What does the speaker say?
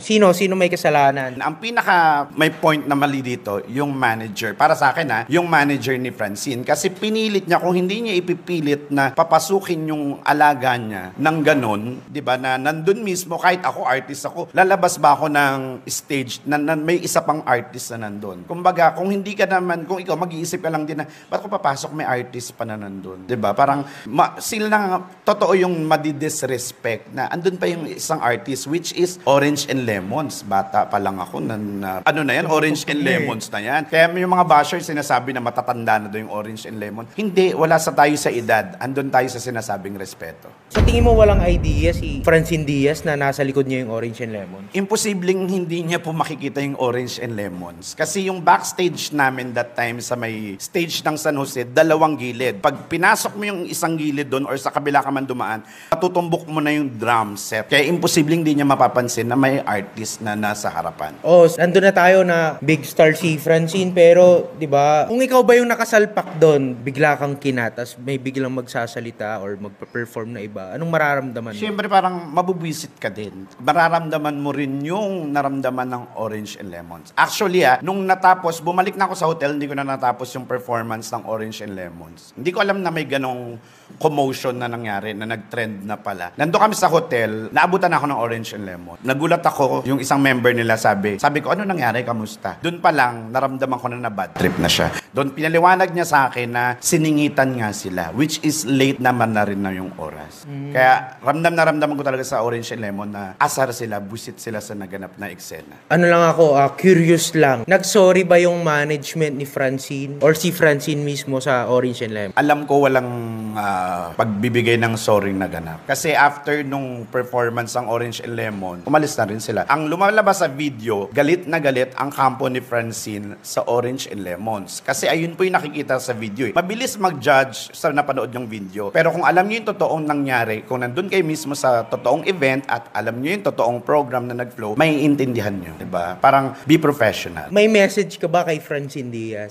Sino may kasalanan? Ang pinaka may point na mali dito, yung manager. Para sa akin yung manager ni Francine. Kasi pinilit niya, kung hindi niya ipipilit na papasukin yung alaga niya ng ganun, di ba, na nandun mismo, kahit ako, artist ako, lalabas ba ako ng stage na may isa pang artist na nandun? Kumbaga, kung hindi ka naman, kung ikaw mag-iisip ka lang din na, ba't ko papasok may artist pa na nandun? Di ba? Parang, sila na, totoo yung madidisrespect na andun pa yung isang artist, which is Orange and Lemons. Bata pa lang ako ano na yan, Orange and Lemons na yan. Kaya yung mga bashers sinasabi na matatanda na daw yung Orange and Lemon. Hindi, wala sa tayo sa edad. Andun tayo sa sinasabing respeto. Sa tingin mo walang idea si Francine Diaz na nasa likod niya yung Orange and Lemons? Imposibleng hindi niya po makikita yung Orange and Lemons. Kasi yung backstage namin that time sa may stage ng San Jose, dalawang gilid. Pag pinasok mo yung isang gilid doon or sa kabila ka man dumaan, matutumbok mo na yung drum set. Kaya imposibleng hindi niya mapapansin na may artist na nasa harapan. Nandun na tayo na big star si Francine, pero 'di ba, kung ikaw ba yung nakasalpak doon, bigla kang kinatas, may biglang magsasalita or magpe-perform na iba, anong mararamdaman mo? Siyempre parang mabubwisit ka din. Mararamdaman mo rin yung naramdaman ng Orange and Lemons. Actually nung natapos, bumalik na ako sa hotel, hindi ko na natapos yung performance ng Orange and Lemons. Hindi ko alam na may ganong commotion na nangyari, na nag-trend na pala. Nandun kami sa hotel, naabutan ako ng Orange and Lemon. Nagulat ako, yung isang member nila sabi ko, ano nangyari, kamusta? Doon pa lang, naramdaman ko na bad trip na siya. Doon pinaliwanag niya sa akin na siningitan nga sila, which is late naman na rin na yung oras. Kaya ramdam ko talaga sa Orange and Lemon na asar sila, busit sila sa naganap na eksena. Ano lang ako, curious lang. Nag-sorry ba yung management ni Francine or si Francine mismo sa Orange and Lemon? Alam ko walang pagbibigay ng sorry na ganap. Kasi after nung performance ng Orange and Lemon, umalis na rin sila. Ang lumalabas sa video, galit na galit ang kampo ni Francine sa Orange and Lemons. Kasi ayun po yung nakikita sa video. Mabilis mag-judge sa napanood yung video. Pero kung alam niyo yung totoong nangyari, kung nandun kayo mismo sa totoong event at alam niyo yung totoong program na nag-flow, may intindihan niyo. Diba? Parang be professional. May message ka ba kay Francine Diaz?